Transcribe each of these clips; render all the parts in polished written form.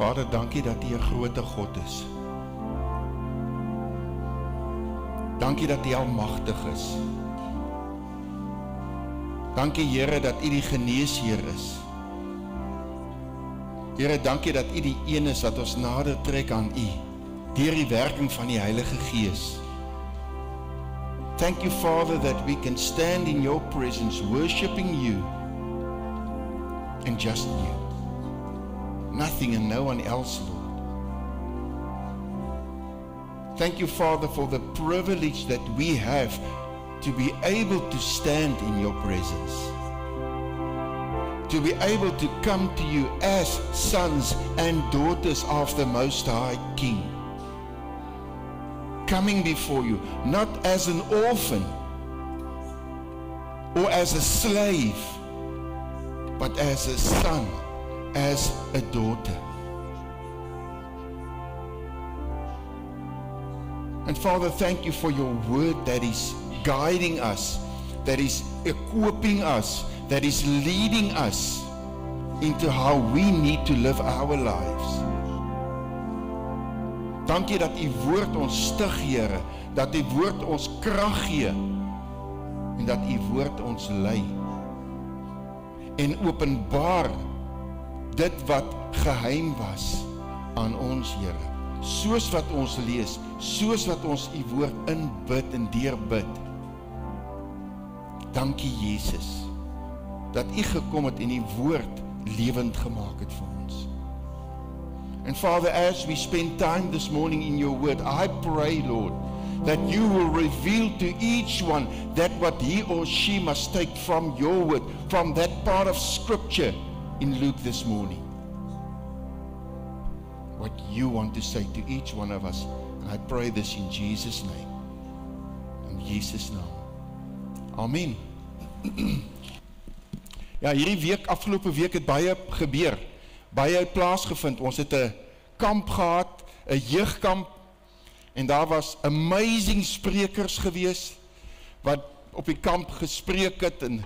Vader, dankie dat U 'n groot God is. Dankie dat U almagtig is. Dankie Here dat U die geneesheer is. Here, dankie dat U die een is wat ons nader trek aan U, deur die werking van die Heilige Gees. Thank you, Father, that we can stand in Your presence, worshiping You, and just You. Nothing and no one else, Lord. Thank you, Father, for the privilege that we have to be able to stand in Your presence, to be able to come to You as sons and daughters of the Most High King, coming before You, not as an orphan or as a slave, but as a son, as a daughter. And Father, thank You for Your word that is guiding us, that is equipping us, that is leading us into how we need to live our lives. Dankie dat U woord ons stig, Here, dat U woord ons krag gee en dat U woord ons lei en openbaar dit wat geheim was aan ons, Here. Soos wat ons lees, soos wat ons U woord inbid en deurbid. Dankie Jesus, dat U gekom het en U woord lewend gemaak het vir ons. And Father, as we spend time this morning in Your word, I pray, Lord, that You will reveal to each one that what he or she must take from Your word, from that part of Scripture in Luke this morning. What You want to say to each one of us. And I pray this in Jesus' name. In Jesus' name. Amen. Ja, hierdie week, afgelope week het baie gebeur. Baie plaasgevind. Ons het 'n kamp gehad, 'n jeugkamp, en daar was amazing sprekers gewees wat op die kamp gespreek het, en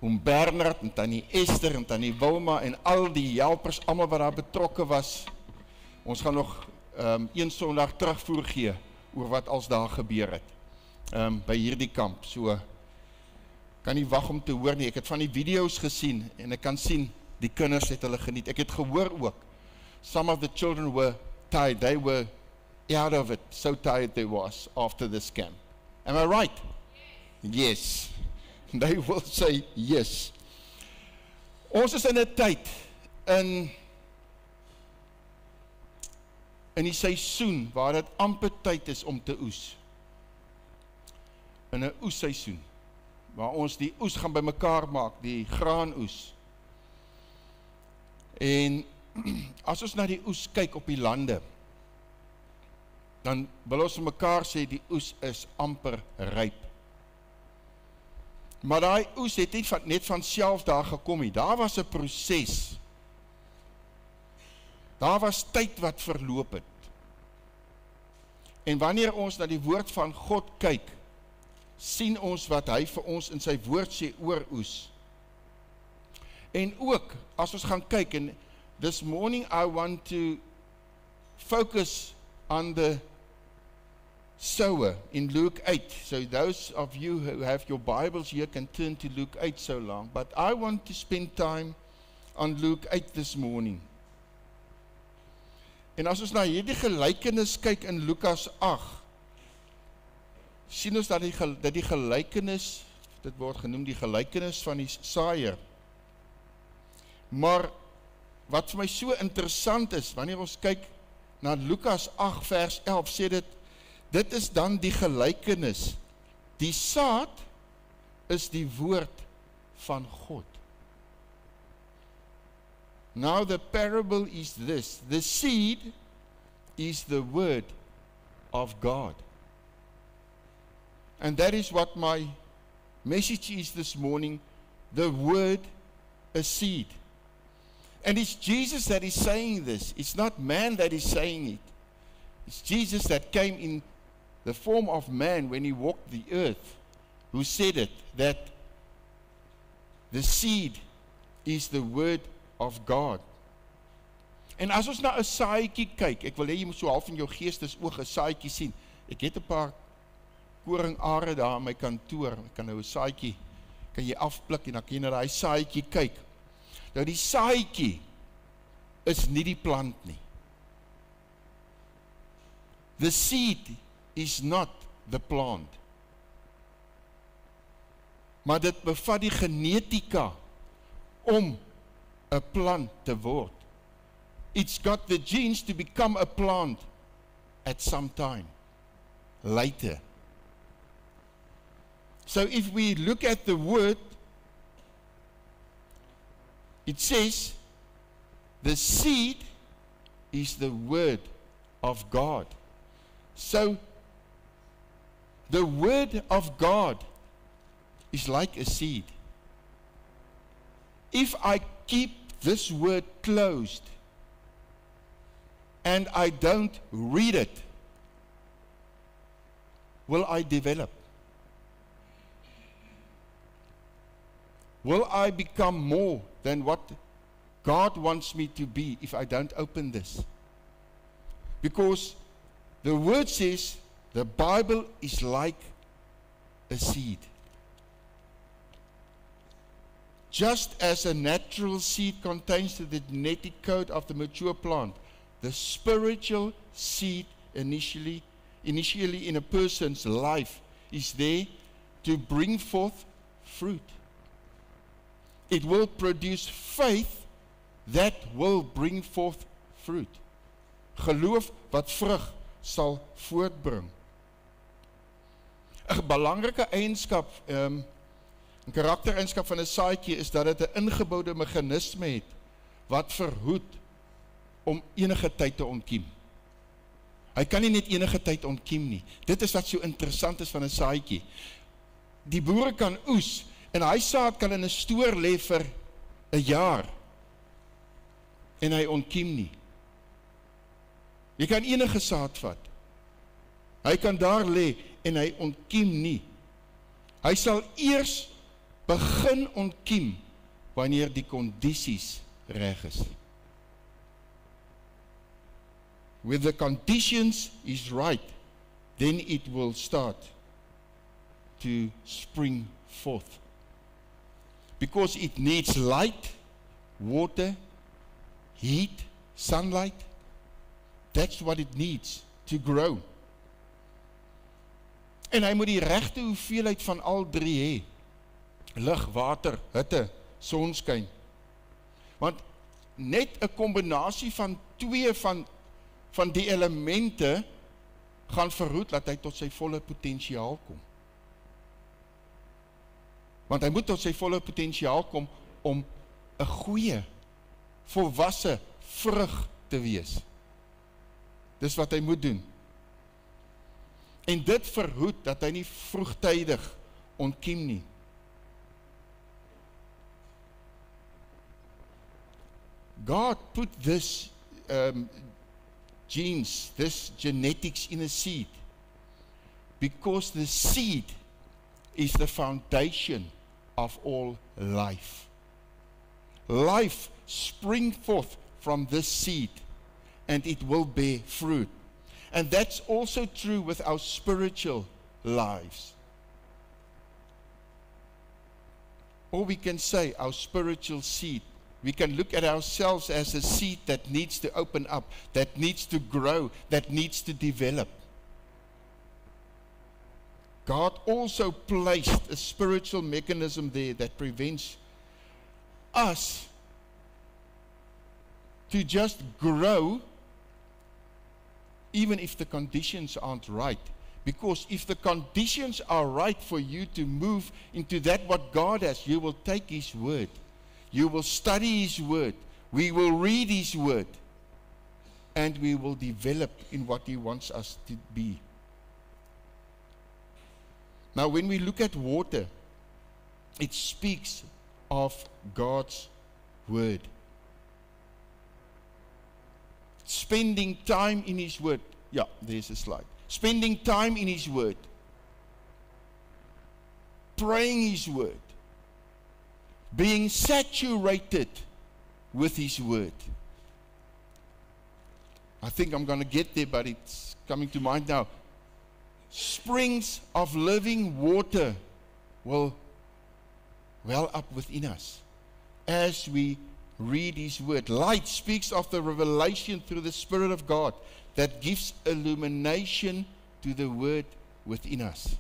oom Bernard en tannie Esther en tannie Wilma en al die helpers, almal wat daar betrokke was. Ons gaan nog een Sondag terugvoer gee oor wat als daar gebeur het by hierdie kamp. So kan nie wag om te hoor nie. Ek het van die video's gesien en ek kan sien die kinders het hulle geniet. Ek het gehoor ook, some of the children were tired. They were out of it, so tired they was after this camp. Am I right? Yes. They will say yes. Ons is in 'n tyd in die seisoen waar dit amper tyd is om te oes. In 'n oesseisoen waar ons die oes gaan bymekaar maak, die graanoes. En as ons na die oes kyk op die lande, dan wil ons vir mekaar sê die oes is amper ryp. Maar daai oes het nie net van self daar gekom nie. Daar was 'n proses. Daar was tyd wat verloop het. En wanneer ons na die woord van God kyk, sien ons wat hy vir ons in sy woord sê oor oes. En ook, as ons gaan kyk, en this morning I want to focus on the sower in Luke 8. So those of you who have your Bibles here can turn to Luke 8 so long. But I want to spend time on Luke 8 this morning. En as ons na hierdie gelykenis kyk in Lukas 8, sien ons dat die gelykenis, dit word genoem die gelykenis van die saaier. Maar wat vir my so interessant is, wanneer ons kyk na Lukas 8 vers 11, sê dit is dan die gelykenis. Die saad is die woord van God. Now the parable is this. The seed is the word of God. And that is what my message is this morning. The word, a seed. And it's Jesus that is saying this. It's not man that is saying it. It's Jesus that came in the form of man when he walked the earth, who said it, that the seed is the word of God. En as ons na 'n saadjie kyk, ek wil hê jy moet so half in jou geestesoog 'n saadjie sien. Ek het 'n paar koringare daar in my kantoor. Ek kan nou 'n saadjie, kan jy afpluk en dan kan jy na daai saadjie kyk. Nou die saadjie is nie die plant nie. The seed is not the plant. Maar dit bevat die genetika om 'n plant te word. It's got the genes to become a plant at some time later. So if we look at the word, it says the seed is the word of God. So the word of God is like a seed. If I keep this word closed and I don't read it, will I develop? Will I become more than what God wants me to be if I don't open this? Because the word says the Bible is like a seed. Just as a natural seed contains the genetic code of the mature plant, the spiritual seed initially in a person's life is there to bring forth fruit. It will produce faith that will bring forth fruit. Geloof wat vrug sal voortbring. 'n Belangrike eienskap, 'n karaktereienskap van 'n saadjie is dat dit 'n ingeboude meganisme het wat verhoed om enige tyd te ontkiem. Hy kan nie net enige tyd ontkiem nie. Dit is wat so interessant is van 'n saadjie. Die boere kan oes en hy saad kan in 'n stoor lê vir 'n jaar en hy ontkiem nie. Jy kan enige saad vat. Hy kan daar lê en hy ontkiem nie. Hy sal eers begin ontkiem wanneer die kondisies reg is. When the conditions is right, then it will start to spring forth. Because it needs light, water, heat, sunlight. That's what it needs to grow. En hy moet die regte hoeveelheid van al drie hê. Lig, water, hitte, sonskyn. Want net 'n kombinasie van twee van die elemente gaan verhoed dat hy tot sy volle potensiaal kom. Want hy moet tot sy volle potensiaal kom om 'n goeie, volwasse vrug te wees. Dis wat hy moet doen. En dit verhoed dat hy nie vroegtydig ontkiem nie. God put this genes, this genetics in a seed, because the seed is the foundation of all life. Life springs forth from this seed, and it will bear fruit. And that's also true with our spiritual lives. Or we can say our spiritual seed. We can look at ourselves as a seed that needs to open up, that needs to grow, that needs to develop. God also placed a spiritual mechanism there that prevents us to just grow even if the conditions aren't right. Because if the conditions are right for you to move into that what God has, you will take His word. You will study His word. We will read His word. And we will develop in what He wants us to be. Now when we look at water, it speaks of God's word. Spending time in His word. Yeah, there's a slide. Spending time in His word. Praying His word. Being saturated with His word. I think I'm going to get there, but it's coming to mind now. Springs of living water will well up within us as we read His Word. Light speaks of the revelation through the Spirit of God that gives illumination to the Word within us.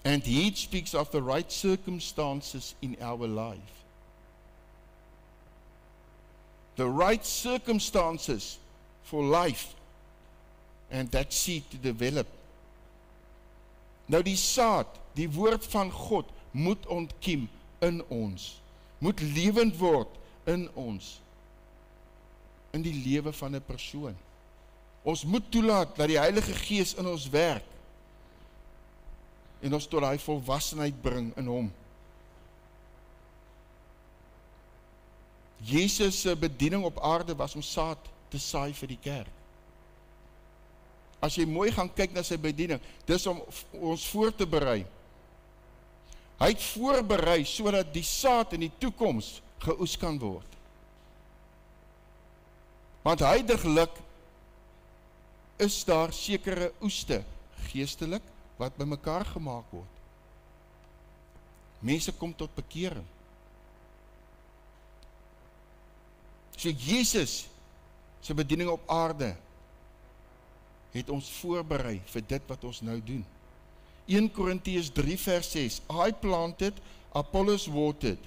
And heat speaks of the right circumstances in our life. The right circumstances for life and that seed to develop. Nou die saad, die woord van God moet ontkiem in ons. Moet lewend word in ons. In die lewe van 'n persoon. Ons moet toelaat dat die Heilige Gees in ons werk. En ons tot daai volwassenheid bring in Hom. Jesus se bediening op aarde was om saad te saai vir die kerk. As jy mooi gaan kyk na sy bediening, dis om ons voor te berei. Hy het voorberei sodat die saad in die toekoms geoes kan word. Want huidiglik is daar sekere oeste, geestelik, wat bymekaar gemaak word. Mense kom tot bekering. So Jesus se bediening op aarde het ons voorberei vir dit wat ons nou doen. 1 Korintiërs 3 vers 6, I planted, Apollos watered,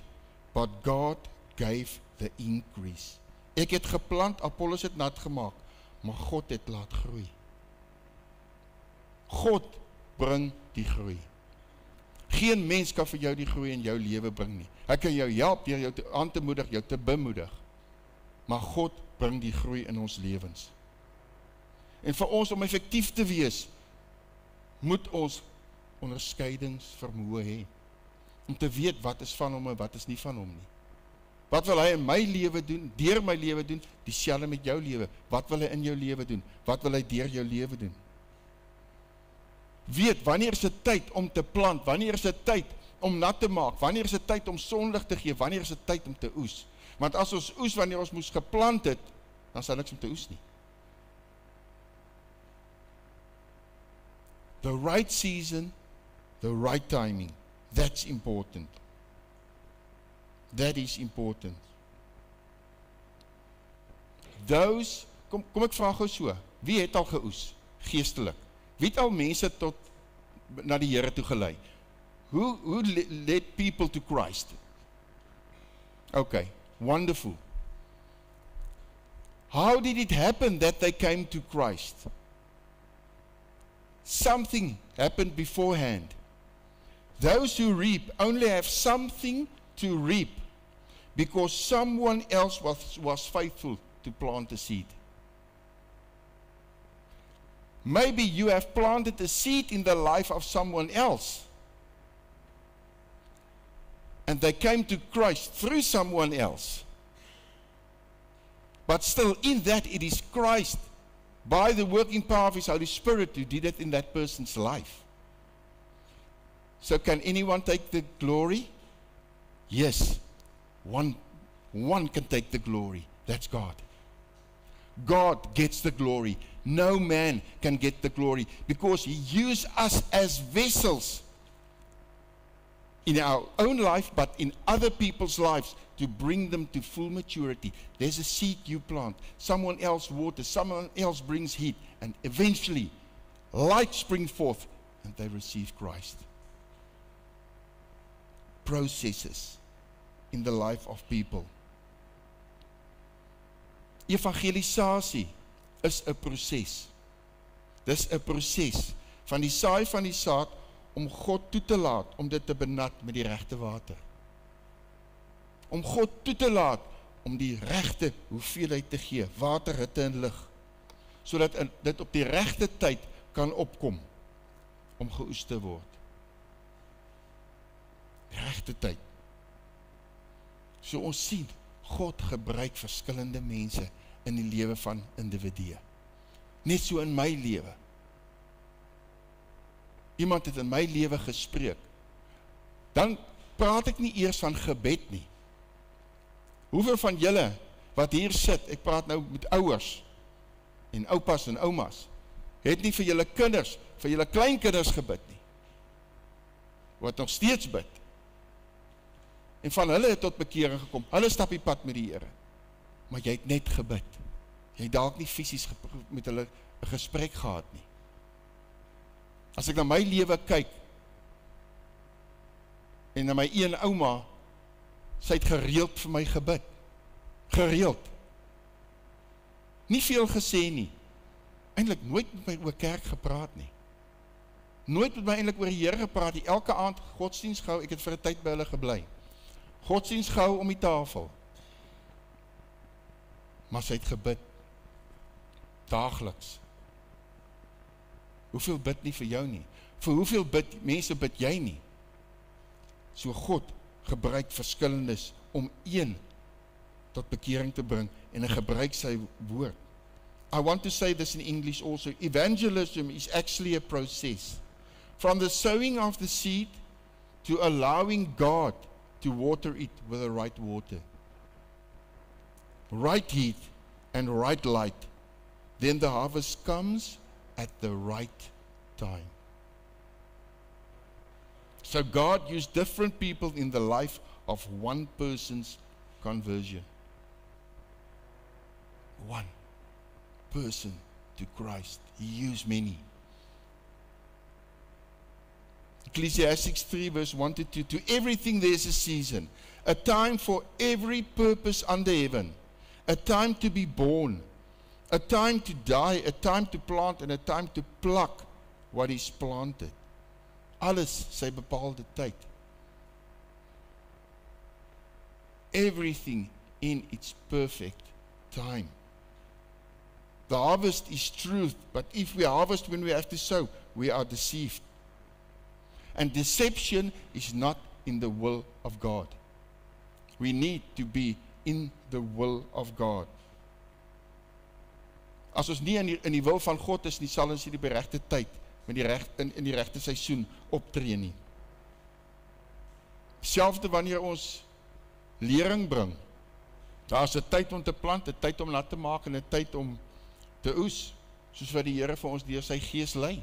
but God gave the increase. Ek het geplant, Apollos het nat gemaak, maar God het laat groei. God bring die groei. Geen mens kan vir jou die groei in jou lewe bring nie. Hy kan jou help deur jou aan te moedig, jou te bemoedig. Maar God bring die groei in ons lewens. En vir ons om effektief te wees, moet ons onderskeidingsvermoë hê. Om te weet wat is van Hom en wat is nie van Hom nie. Wat wil Hy in my lewe doen, deur my lewe doen, dieselfde met jou lewe. Wat wil Hy in jou lewe doen? Wat wil Hy deur jou lewe doen? Weet, wanneer is dit tyd om te plant? Wanneer is dit tyd om nat te maak? Wanneer is dit tyd om sonlig te gee? Wanneer is dit tyd om te oes? Want as ons oes wanneer ons moes geplant het, dan sal niks om te oes nie. The right season, the right timing. That's important. That is important. Those, kom ek vraag gou so, wie het al geoes? Geestelik. Wie het al mense na die Here toe gelei? Who led people to Christ? Okay, wonderful. How did it happen that they came to Christ? Something happened beforehand. Those who reap only have something to reap because someone else was faithful to plant the seed. Maybe you have planted a seed in the life of someone else. And they came to Christ through someone else. But still in that it is Christ, by the working power of His Holy Spirit, who did it in that person's life. So can anyone take the glory? Yes. One can take the glory. That's God. God gets the glory. No man can get the glory because He used us as vessels in our own life, but in other people's lives to bring them to full maturity. There's a seed you plant, someone else waters, someone else brings heat, and eventually light springs forth and they receive Christ. Processes in the life of people. Evangelisasie is 'n proses. Dis 'n proses van die saai van die saad om God toe te laat om dit te benat met die regte water. Om God toe te laat om die regte hoeveelheid te gee, water, hitte en lig, sodat dit op die regte tyd kan opkom om geoes te word. Die regte tyd. So ons sien, God gebruik verskillende mense in die lewe van individue. Net so in my lewe. Iemand het in my lewe gespreek. Dan praat ek nie eers van gebed nie. Hoeveel van julle wat hier sit, ek praat nou met ouers, en oupas en oumas, het nie vir julle kinders, vir julle kleinkinders gebid nie, wat nog steeds bid, en van hulle het tot bekering gekom, hulle stap die pad met die Here, maar jy het net gebid, jy het dalk nie fisies met hulle 'n gesprek gehad nie. As ek na my lewe kyk, en na my een ouma, sy het gereeld vir my gebid, gereeld, nie veel gesê nie, eintlik nooit met my oor kerk gepraat nie, nooit met my eintlik oor die Here gepraat nie, elke aand godsdienst gehou, ek het vir 'n tyd by hulle gebly, godsdienst gehou om die tafel, maar sy het gebid, daagliks. Hoeveel bid nie vir jou nie? Vir hoeveel mense bid jy nie? So God gebruik verskillendes om een tot bekering te bring, en hy gebruik sy woord. I want to say this in English also. Evangelism is actually a process. From the sowing of the seed to allowing God to water it with the right water. Right heat and right light. Then the harvest comes at the right time. So God used different people in the life of one person's conversion. One person to Christ. He used many. Ecclesiastes 3 verse 1 to 2. To everything there is a season. A time for every purpose under heaven. A time to be born. A time to die. A time to plant. And a time to pluck what is planted. Alles sy bepaalde tyd. Everything in its perfect time. The harvest is truth, but if we harvest when we have to sow, we are deceived. And deception is not in the will of God. We need to be in the will of God. As ons nie in die wil van God is nie, sal ons nie die regte tyd, in die regte seisoen optree nie. Selfde wanneer ons lering bring, daar is 'n tyd om te plant, 'n tyd om nat te maak, en 'n tyd om te oes, soos wat die Here vir ons deur sy gees lei.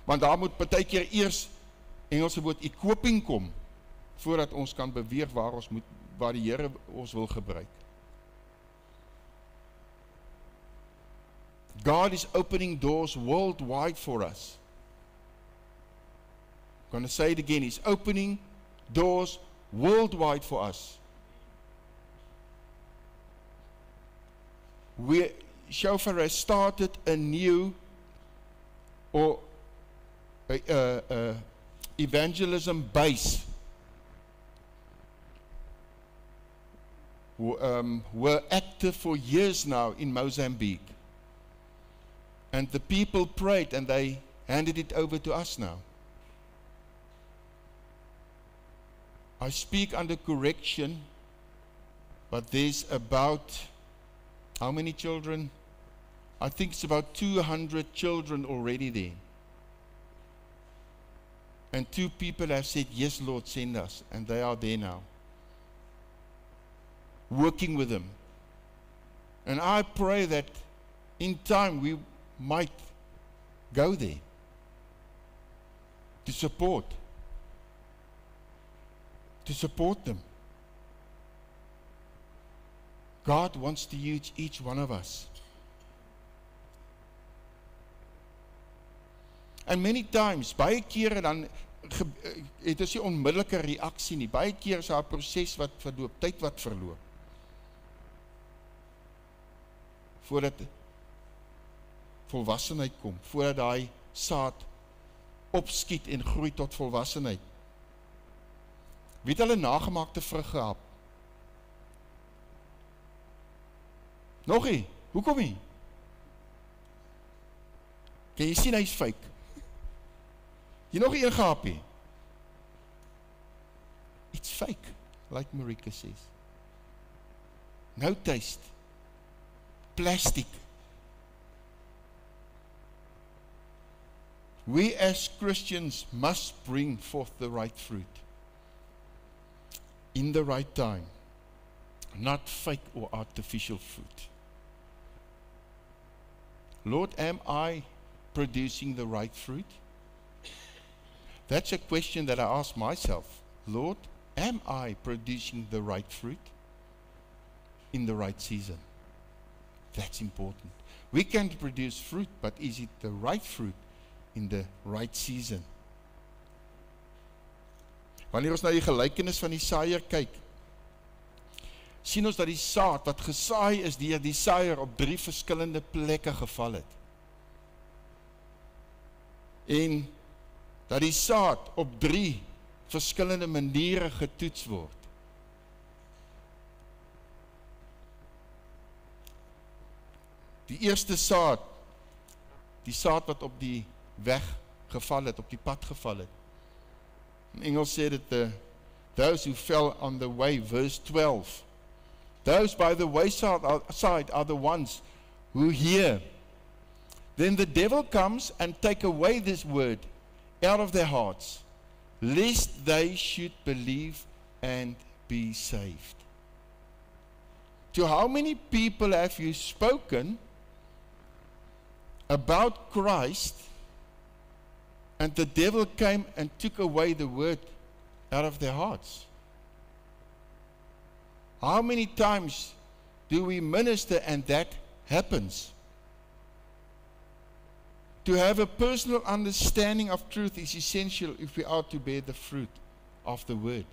Want daar moet partykeer eers, Engelse woord, equipping kom, voordat ons kan beweeg waar die Here ons wil gebruik. God is opening doors worldwide for us. I'm going to say it again. He's opening doors worldwide for us. Shofar has started a new evangelism base. Were active for years now in Mozambique. And the people prayed and they handed it over to us now. I speak under correction, but there's about, how many children? I think it's about 200 children already there. And 2 people have said, yes, Lord, send us. And they are there now, working with them. And I pray that in time we might go there to support them. God wants to use each one of us. And many times, baie kere dan het ons nie onmiddellike reaksie nie. Baie keer is daar 'n proses wat verloop, tyd wat verloop. Voordat volwassenheid kom, voordat daai saad opskiet en groei tot volwassenheid. Wie het hulle nagemaakte vrug gehad? Nog nie? Hoekom nie? Kan jy sien hy's fake? Jy nog een gehad nie? It's fake, like Marika says. No taste. Plastic. We as Christians must bring forth the right fruit in the right time. not fake or artificial fruit. Lord, am I producing the right fruit? That's a question that I ask myself. Lord, am I producing the right fruit in the right season? That's important. We can produce fruit, but is it the right fruit in the right season? Wanneer ons na die gelykenis van die saaiër kyk, sien ons dat die saad wat gesaai is deur die saaiër op 3 verskillende plekke geval het. En dat die saad op 3 verskillende maniere getoets word. Die eerste saad, die saad wat op die weg geval het, op die pad geval het. In Engels sê dit, those who fell on the way, verse 12. Those by the wayside are the ones who hear. Then the devil comes and take away this word out of their hearts, lest they should believe and be saved. To how many people have you spoken about Christ, and the devil came and took away the word out of their hearts? How many times do we minister and that happens? To have a personal understanding of truth is essential if we are to bear the fruit of the word.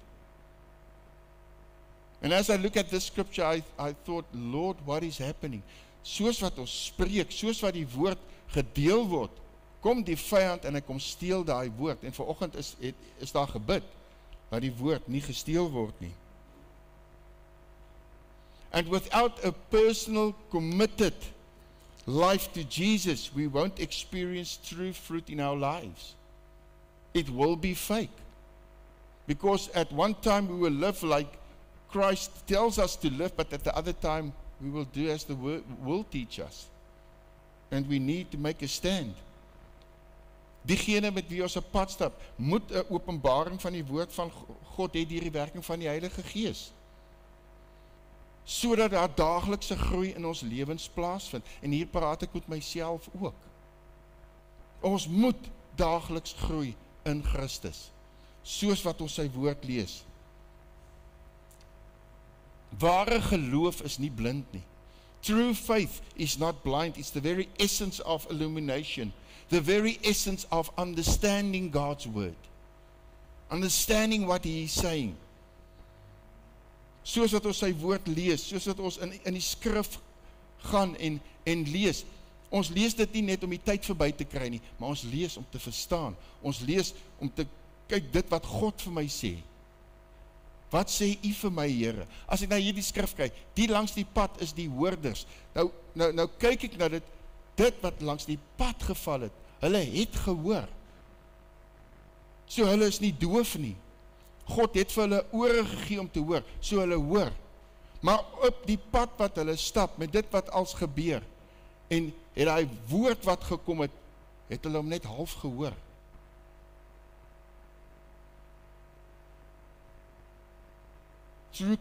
And as I look at this scripture, I thought, Lord, what is happening? Soos wat ons spreek, soos wat die woord gedeel word, kom die vyand en hy kom steel daai woord. En vanoggend is daar gebid dat die woord nie gesteel word nie. And without a personal, committed life to Jesus, we won't experience true fruit in our lives. It will be fake. Because at one time we will live like Christ tells us to live, but at the other time we will do as the word will teach us. And we need to make a stand. Diegene met wie ons op pad stap, moet 'n openbaring van die woord van God hê deur die werking van die Heilige Gees. Sodat daar daaglikse groei in ons lewens plaasvind. En hier praat ek met myself ook. Ons moet daagliks groei in Christus, soos wat ons sy woord lees. Ware geloof is nie blind nie. True faith is not blind. It's the very essence of illumination, the very essence of understanding God's word, understanding what He is saying. Soos wat ons sy woord lees, soos wat ons in die skrif gaan en lees. Ons lees dit nie net om die tyd verby te kry nie, maar ons lees om te verstaan. Ons lees om te kyk dit wat God vir my sê. Wat sê U vir my, Here? As ek na hierdie skrif kyk, die langs die pad is die hoorders. Nou kyk ek na dit wat langs die pad geval het. Hulle het gehoor. So hulle is nie doof nie. God het vir hulle ore gegee om te hoor, so hulle hoor. Maar op die pad wat hulle stap, met dit wat als gebeur, en het hy woord wat gekom het, het hulle hom net half gehoor. True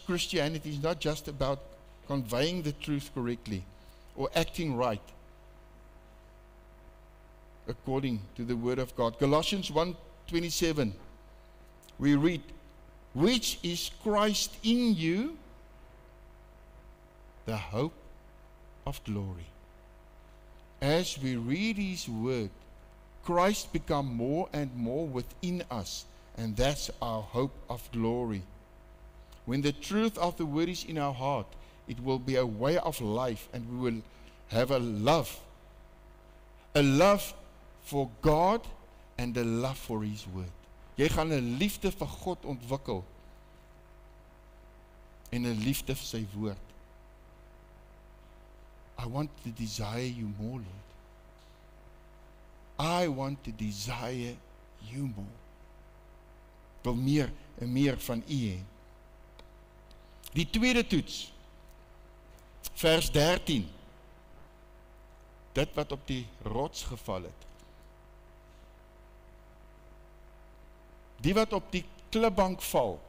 Christianity is not just about conveying the truth correctly or acting right according to the word of God. Colossians 1:27, we read, which is Christ in you, the hope of glory. As we read His word, Christ become more and more within us, and that's our hope of glory. When the truth of the word is in our heart, it will be a way of life, and we will have a love for God and a love for His word. Jy gaan 'n liefde vir God ontwikkel en 'n liefde vir sy woord. I want to desire you more, Lord. I want to desire you more. Wil meer en meer van U hê. Die tweede toets, vers 13, dit wat op die rots geval het. Die wat op die klipbank val,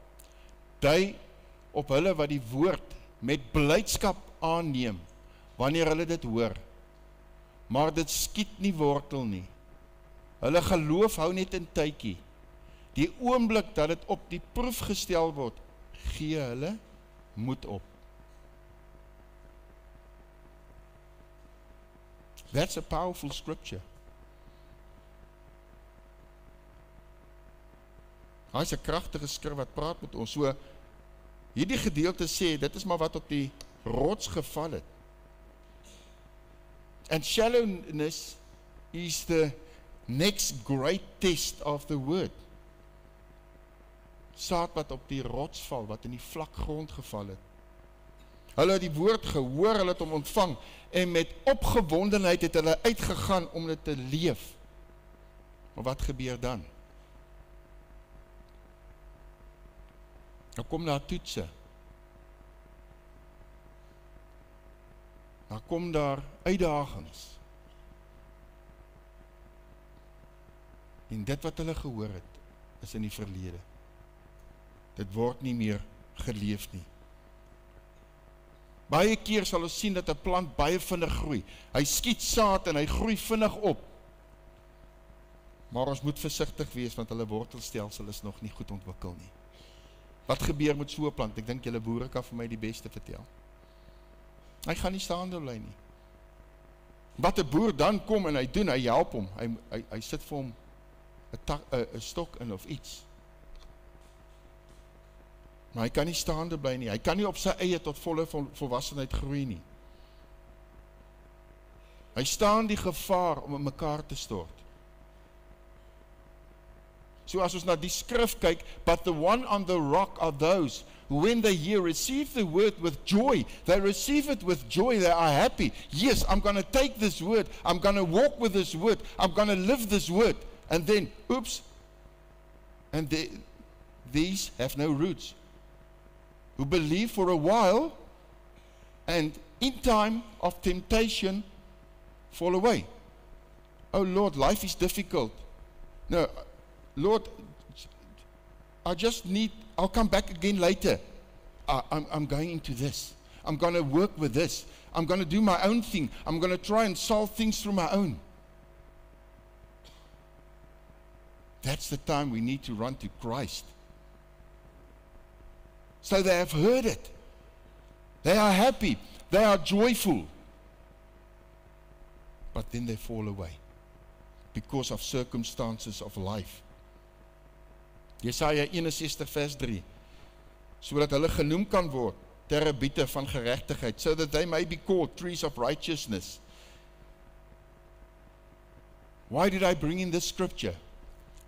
op hulle wat die woord met blydskap aanneem, wanneer hulle dit hoor. Maar dit skiet nie wortel nie. Hulle geloof hou net in tydjie. Die oomblik dat dit op die proef gestel word, gee hulle moed op. That's a powerful scripture. Hy is 'n kragtige skrif wat praat met ons. So, hierdie gedeelte sê, dit is maar wat op die rots geval het. And shallowness is the next great test of the word. Saad wat op die rots val, wat in die vlak grond geval het. Hulle het die woord gehoor, hulle het hom ontvang, en met opgewondenheid het hulle uitgegaan om dit te leef. Maar wat gebeur dan? Dan kom daar toetse. Dan kom daar uitdagings. En dit wat hulle gehoor het, is in die verlede. Dit word nie meer geleef nie. Baie keer sal ons sien dat 'n plant baie vinnig groei. Hy skiet saad en hy groei vinnig op. Maar ons moet versigtig wees, want hulle wortelstelsel is nog nie goed ontwikkel nie. Wat gebeur met so 'n plant? Ek dink julle boere kan vir my die beste vertel. Hy gaan nie staande bly nie. Wat 'n boer dan kom en hy doen, hy help hom. Hy sit vir hom 'n stok in of iets. Maar hy kan nie staande bly nie. Hy kan nie op sy eie tot volle volwassenheid groei nie. Hy staan die gevaar om in mekaar te stort. So as ons na die skrif kyk, but the one on the rock are those who when they hear receive the word with joy. They receive it with joy. They are happy. Yes, I'm going to take this word. I'm going to walk with this word. I'm going to live this word. And then, oops, and these have no roots. Who believe for a while and in time of temptation fall away. Oh Lord, life is difficult. No, Lord, I'll come back again later. I'm going into this. I'm going to work with this. I'm going to do my own thing. I'm going to try and solve things through my own. That's the time we need to run to Christ. So they have heard it. They are happy. They are joyful. But then they fall away because of circumstances of life. Jesaja 61 vers 3. Sodat hulle genoem kan word terebiete van geregtigheid, so that they may be called trees of righteousness. Why did I bring in this scripture?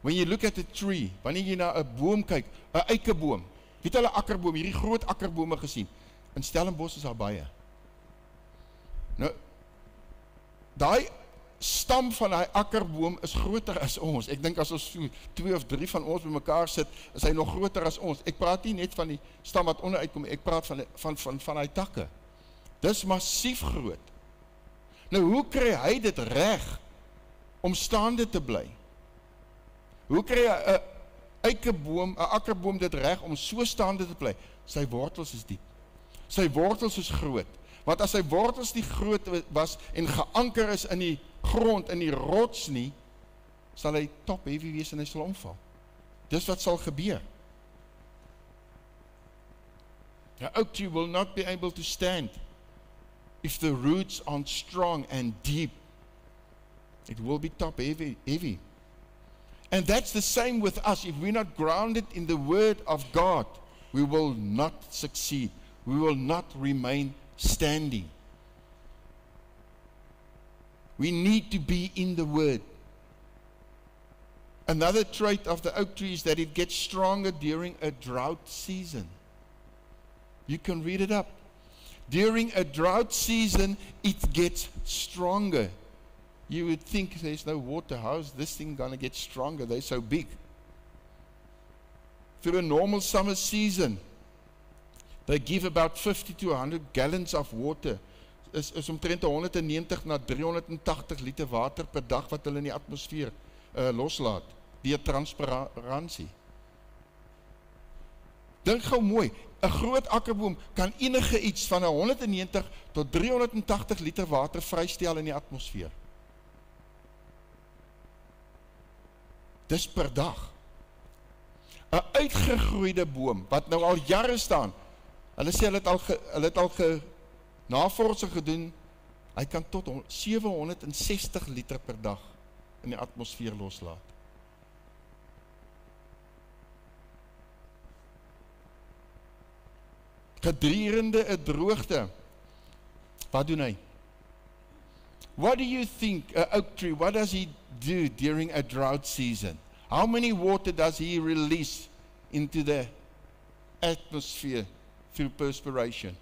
When you look at a tree, wanneer jy na 'n boom kyk, 'n eikeboom, het hulle akkerboom, hierdie groot akkerbome gesien. In Stellenbosch is daar baie. Nou, daai stam van daai akkerboom is groter as ons. Ek dink as ons so 2 of 3 van ons bymekaar sit, is hy nog groter as ons. Ek praat nie net van die stam wat onder uitkom, ek praat van daai takke. Dis massief groot. Nou, hoe kry hy dit reg om staande te bly? Hoe kry 'n eikeboom, 'n akkerboom dit reg om so staande te bly? Sy wortels is diep. Sy wortels is groot. Want as sy wortels nie groot was en geanker is in die grond, in die rots nie, sal hy top heavy wees en hy sal omval. Dis wat sal gebeur. The oak tree will not be able to stand if the roots aren't strong and deep. It will be top heavy. And that's the same with us. If we're not grounded in the word of God, we will not succeed. We will not remain standing. We need to be in the word. Another trait of the oak tree is that it gets stronger during a drought season. You can read it up. During a drought season, it gets stronger. You would think there's no water. How is this thing going to get stronger? They're so big. Through a normal summer season, they give about 50 to 100 gallons of water. Is omtrent 190 na 380 liter water per dag wat hulle in die atmosfeer loslaat, deur transpiransie. Dink gou mooi, 'n groot akkerboom kan enige iets van 190 tot 380 liter water vrystel in die atmosfeer. Dis per dag. 'n Uitgegroeide boom, wat nou al jare staan, hulle sê hulle het al navorsing gedoen, hy kan tot 760 liter per dag in die atmosfeer loslaat. Gedurende 'n droogte, wat doen hy? What do you think, an oak tree, what does he do during a drought season? How many water does he release into the atmosphere through perspiration?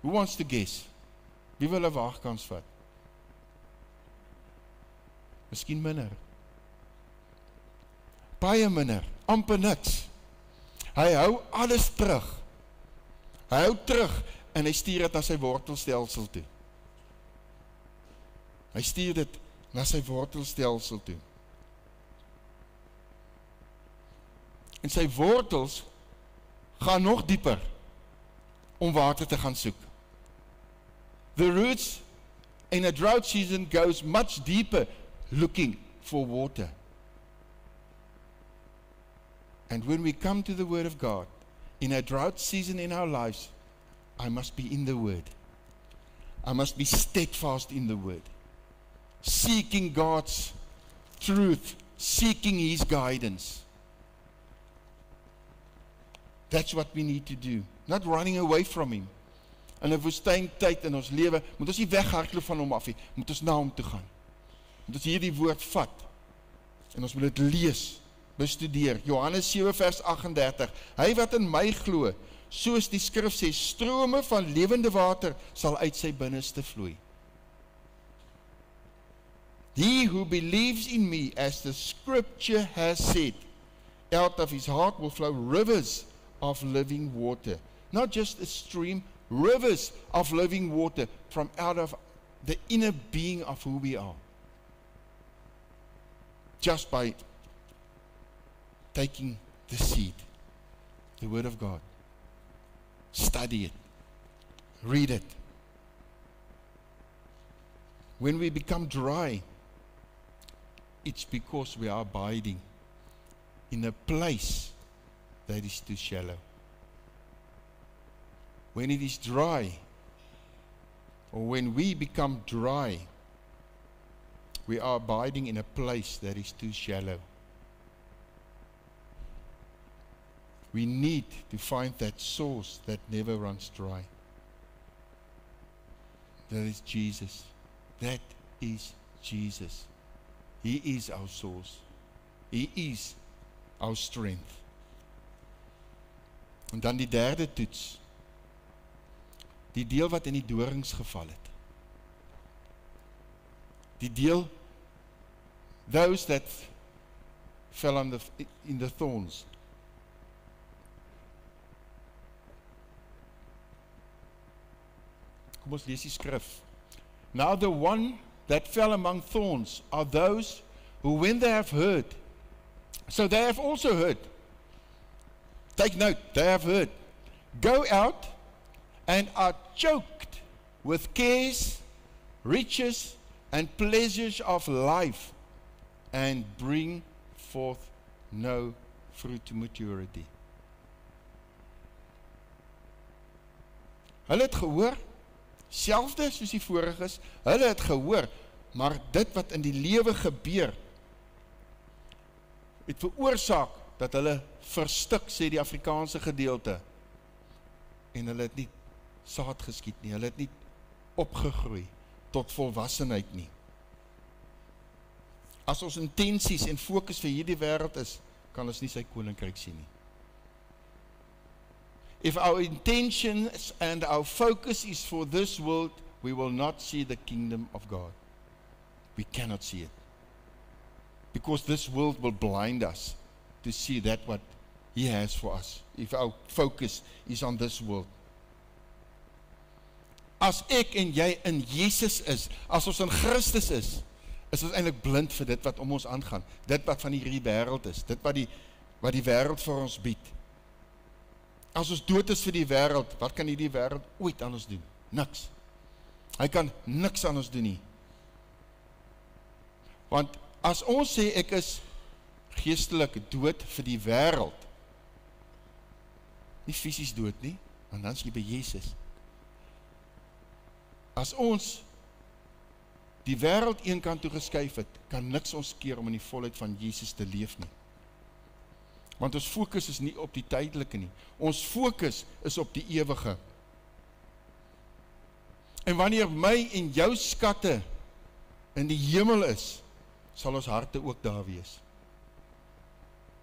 Who wants to guess? Wie wil 'n waagkans vat? Miskien minder. Baie minder, amper niks. Hy hou alles terug. Hy hou terug en hy stuur dit na sy wortelstelsel toe. Hy stuur dit na sy wortelstelsel toe. En sy wortels gaan nog dieper om water te gaan soek. The roots in a drought season goes much deeper looking for water. And when we come to the Word of God, in a drought season in our lives, I must be in the Word. I must be steadfast in the Word. Seeking God's truth, seeking His guidance. That's what we need to do. Not running away from Him. In 'n woestyntyd in ons lewe, moet ons nie weghardloop van Hom af nie, moet ons na Hom toe gaan. Moet ons hierdie woord vat, en ons moet dit lees, bestudeer. Johannes 7 vers 38, hy wat in my glo, soos die skrif sê, strome van lewende water sal uit sy binneste vloei. He who believes in me, as the scripture has said, out of his heart will flow rivers of living water. Not just a stream, rivers of living water from out of the inner being of who we are. Just by taking the seed, the Word of God. Study it. Read it. When we become dry, it's because we are abiding in a place that is too shallow. When it is dry, or when we become dry, we are abiding in a place that is too shallow. We need to find that source that never runs dry. That is Jesus. That is Jesus. He is our source. He is our strength. En dan die derde toets. Die deel wat in die dorings geval het. Die deel, those that fell in the thorns. Kom ons lees die skrif. Now the one that fell among thorns are those who, when they have heard, so they have also heard. Take note, they have heard. Go out and are choked with cares, riches, and pleasures of life, and bring forth no fruit to maturity. Hulle het gehoor, selfde soos die voriges, hulle het gehoor, maar dit wat in die lewe gebeur, het veroorsaak dat hulle verstik, sê die Afrikaanse gedeelte, en hulle het nie saad geskiet nie, hulle het nie opgegroei tot volwassenheid nie. As ons intensies en fokus vir hierdie wêreld is, kan ons nie sy koninkryk sien nie. If our intentions and our focus is for this world, we will not see the kingdom of God. We cannot see it. Because this world will blind us to see that what He has for us. If our focus is on this world. As ek en jy in Jesus is, as ons in Christus is ons eintlik blind vir dit wat om ons aangaan, dit wat van hierdie wêreld is, dit wat die wat die wêreld vir ons bied. As ons dood is vir die wêreld, wat kan hierdie wêreld ooit aan ons doen? Niks. Hy kan niks aan ons doen nie. Want as ons sê ek is geestelik dood vir die wêreld, nie fisies dood nie, want dan is jy by Jesus. As ons die wêreld een kant toe geskuif het, kan niks ons keer om in die volheid van Jesus te leef nie. Want ons fokus is nie op die tydelike nie. Ons fokus is op die ewige. En wanneer my en jou skatte in die hemel is, sal ons harte ook daar wees.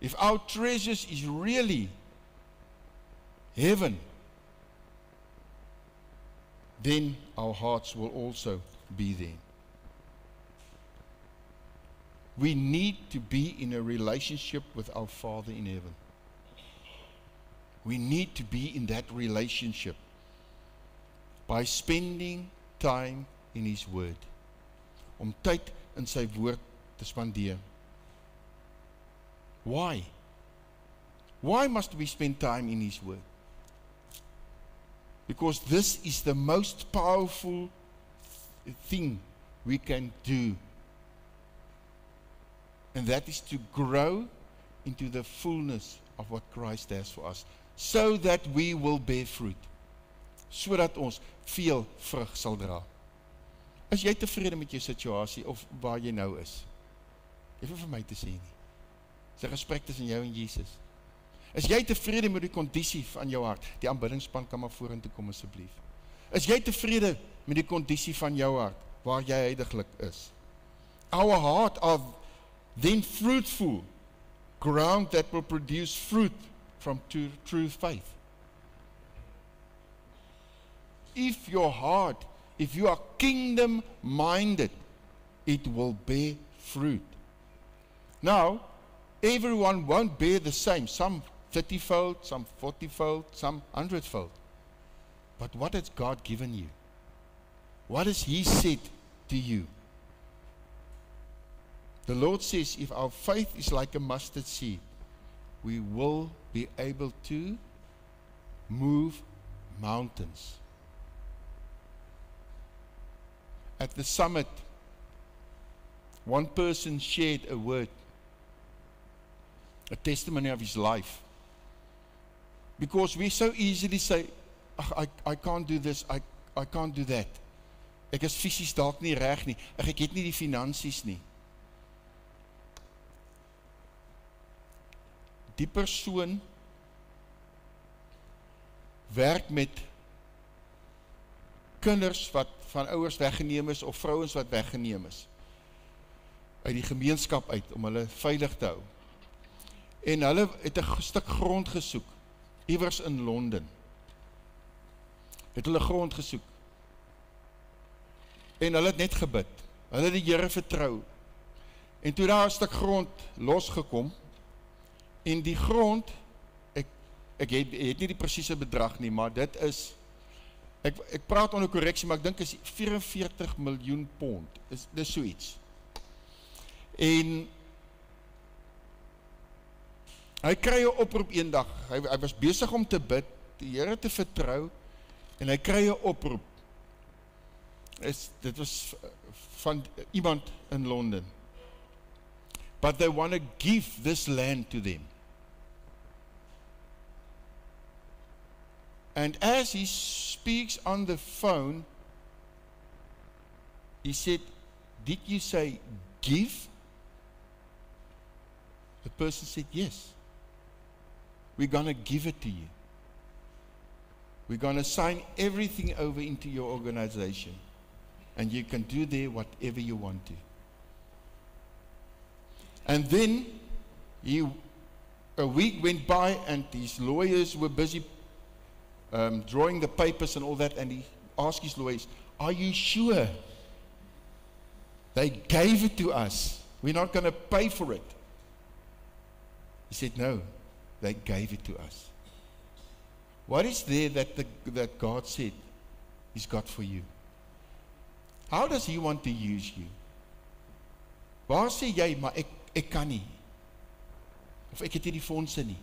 If our treasures is really heaven, then our hearts will also be there. We need to be in a relationship with our Father in heaven. We need to be in that relationship by spending time in His Word. Om tyd in sy woord te spandeer. Why? Why must we spend time in His Word? Because this is the most powerful thing we can do. And that is to grow into the fullness of what Christ has for us. So that we will bear fruit. Sodat ons veel vrug sal dra. Is jy tevrede met jou situasie of waar jy nou is? Jy hoef vir my te sê nie. Dis 'n gesprek tussen jou en Jesus. Is jy tevrede met die kondisie van jou hart? Die aanbiddingspan kan maar vorentoe kom asseblief. Is jy tevrede met die kondisie van jou hart waar jy heiliglik is? Our heart are then fruitful ground that will produce fruit from true faith. If your heart, if you are kingdom minded, it will bear fruit. Now, everyone won't bear the same. Some 30-fold, some 40-fold, some 100-fold. But what has God given you? What has He said to you? The Lord says, if our faith is like a mustard seed, we will be able to move mountains. At the summit, one person shared a word, a testimony of his life. Because we so easily say, I can't do this, I can't do that. Ek is fisies dalk nie reg nie, ek het nie die finansies nie. Die persoon werk met kinders wat van ouers weggeneem is of vrouens wat weggeneem is uit die gemeenskap uit om hulle veilig te hou. En hulle het 'n stuk grond gesoek iewers in Londen. Het hulle grond gesoek. En hulle het net gebid. Hulle het die Here vertrou. En toe daar 'n stuk grond losgekom en die grond, ek het nie die presiese bedrag nie, maar dit is, ek praat onder korreksie, maar ek dink is 44 miljoen pond, dis so iets. En hy kry 'n oproep eendag, hy was besig om te bid, die Here te vertrou, en hy kry 'n oproep. Dit was van iemand in Londen. But they want to give this land to them. And as he speaks on the phone, he said, "Did you say give?" The person said, "Yes. We're going to give it to you. We're going to sign everything over into your organization. And you can do there whatever you want to." And then a week went by and his lawyers were busy drawing the papers and all that, and he asked his lawyers, "Are you sure? They gave it to us. We're not going to pay for it." He said, "No, they gave it to us." What is there that God said He's got for you? How does He want to use you? Waar sê jy, maar ek kan nie? of ek het nie die fondse nie.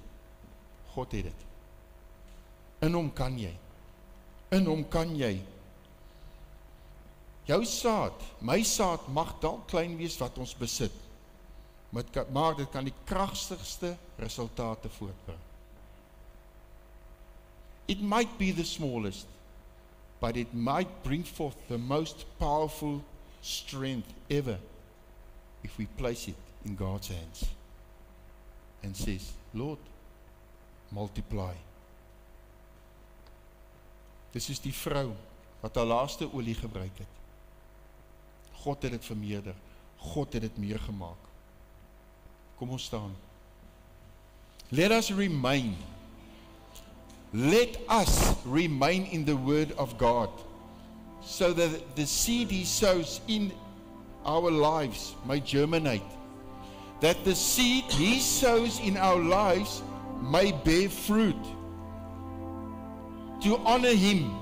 God het dit. In hom kan jy. In hom kan jy. Jou saad, my saad mag dalk klein wees wat ons besit, maar dit kan die kragtigste resultate voortbring. It might be the smallest, but it might bring forth the most powerful strength ever if we place it in God's hands and says, Lord, multiply. Dis is die vrou wat haar laaste olie gebruik het. God het dit vermeerder. God het dit meer gemaak. Kom ons staan. Let us remain in the word of God, so that the seed he sows in our lives may germinate. That the seed he sows in our lives may bear fruit. To honor him,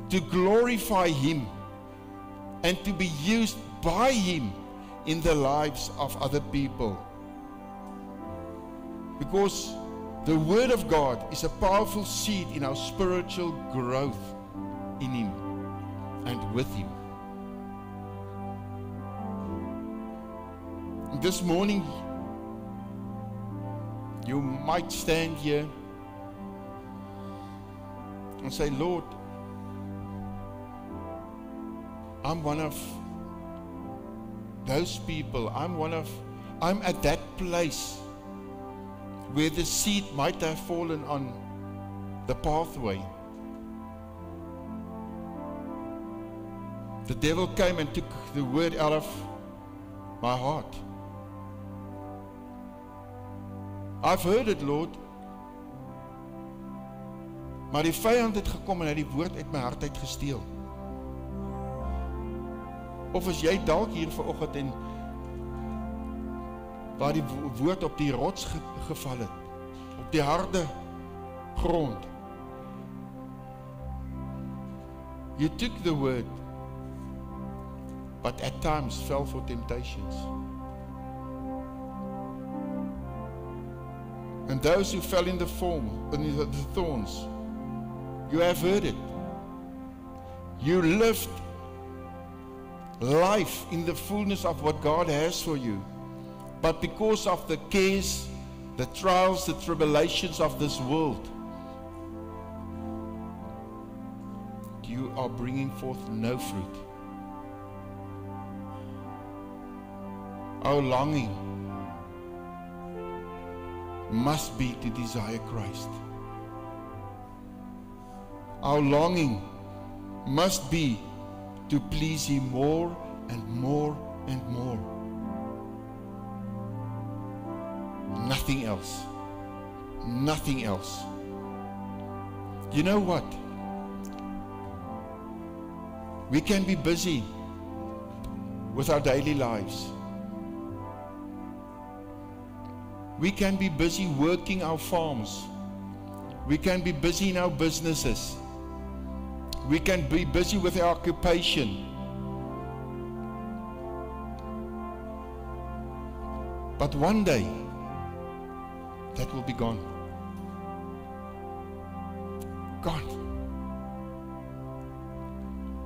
to glorify him, and to be used by him in the lives of other people. Because the word of God is a powerful seed in our spiritual growth in him and with him. This morning, you might stand here and say, Lord, I'm one of those people. I'm at that place where the seed might have fallen on the pathway. The devil came and took the word out of my heart. I've heard it, Lord. Maar die vyand het gekom en hy die woord uit my hart uit gesteel. Of as jy dalk hier vanoggend en waar die woord op die rots geval het, op die harde grond. You took the word, but at times fell for temptations. And those who fell in the thorns, you have heard it. You lived life in the fullness of what God has for you. But because of the cares, the trials, the tribulations of this world, you are bringing forth no fruit. Our longing must be to desire Christ. Our longing must be to please him more and more and more. Nothing else. Nothing else. You know what? We can be busy with our daily lives. We can be busy working our farms. We can be busy in our businesses. We can be busy with our occupation. But one day, that will be gone. Gone.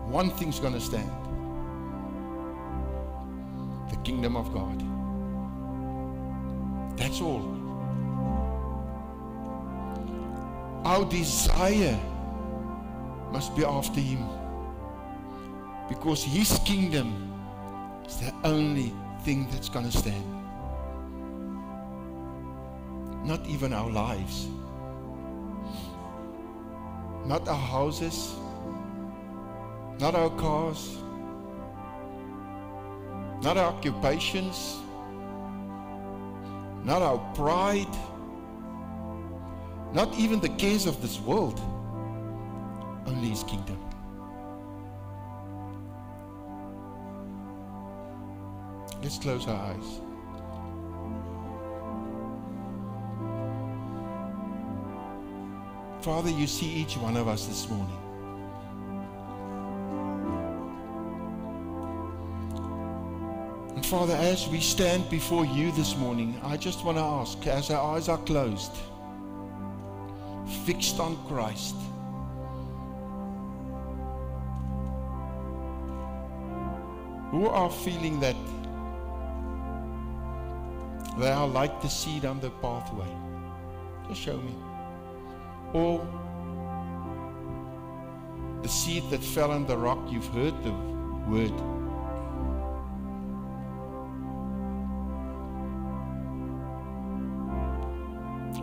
One thing's going to stand. The kingdom of God. That's all. Our desire must be after him, because his kingdom is the only thing that's going to stand. Not even our lives, not our houses, not our cars, not our occupations, not our pride, not even the cares of this world. Only his kingdom. Let's close our eyes. Father, you see each one of us this morning. And Father, as we stand before you this morning, I just want to ask, as our eyes are closed, fixed on Christ, who are feeling that they are like the seed on the pathway, just show me. Or the seed that fell on the rock, you've heard the word.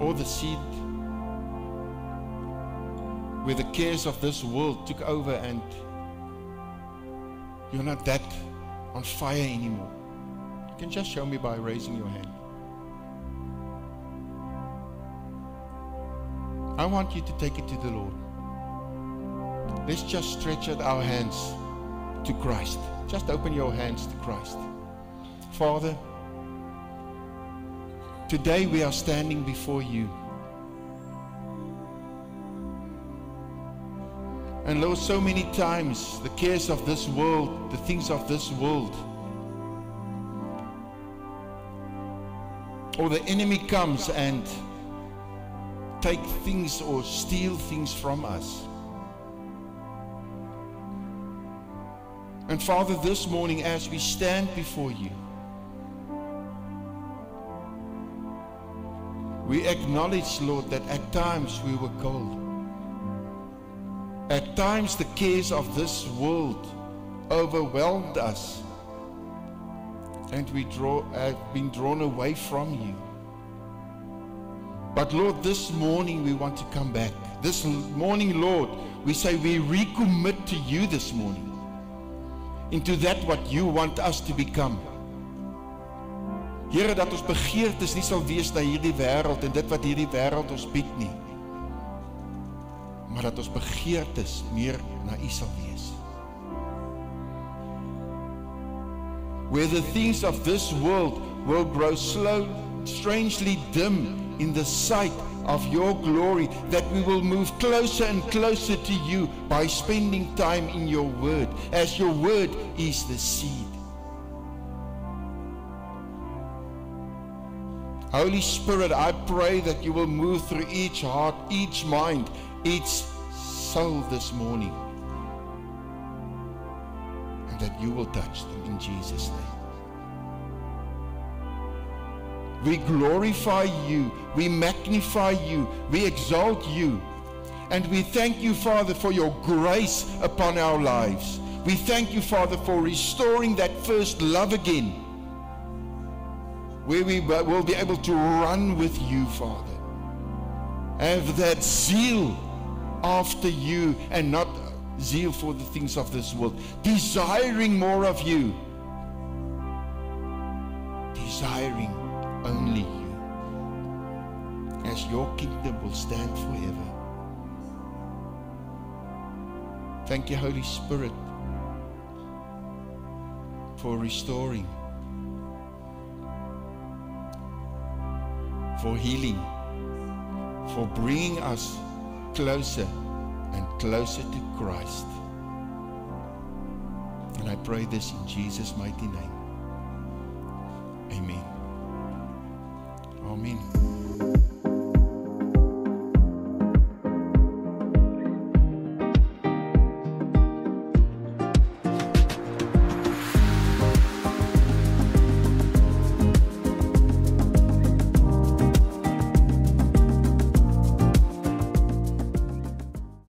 Or the seed where the cares of this world took over and you're not that on fire anymore. You can just show me by raising your hand. I want you to take it to the Lord. Let's just stretch out our hands to Christ. Just open your hands to Christ. Father, today we are standing before you. And Lord, so many times the cares of this world, the things of this world, or the enemy comes and take things or steal things from us. And Father, this morning as we stand before you, we acknowledge, Lord, that at times we were cold. At times the cares of this world overwhelmed us, and we have been drawn away from you. But Lord, this morning we want to come back. This morning, Lord, we say we recommit to you this morning, into that what you want us to become. Here, dat ons begeertes nie sal wees na hierdie wêreld en dit wat hierdie wêreld ons bied nie, maar dat ons begeertes meer na U sal wees. Where the things of this world will grow strangely dim in the sight of your glory, that we will move closer and closer to you by spending time in your word, as your word is the seed. Holy Spirit, I pray that you will move through each heart, each mind, each soul this morning, and that you will touch them in Jesus' name. We glorify you, we magnify you, we exalt you, and we thank you, Father, for your grace upon our lives. We thank you, Father, for restoring that first love again, where we will be able to run with you, Father. Have that zeal after you and not zeal for the things of this world. Desiring more of you. Desiring only you. As your kingdom will stand forever. Thank you, Holy Spirit, for restoring, for healing, for bringing us closer and closer to Christ. And I pray this in Jesus' mighty name. Amen. Amen.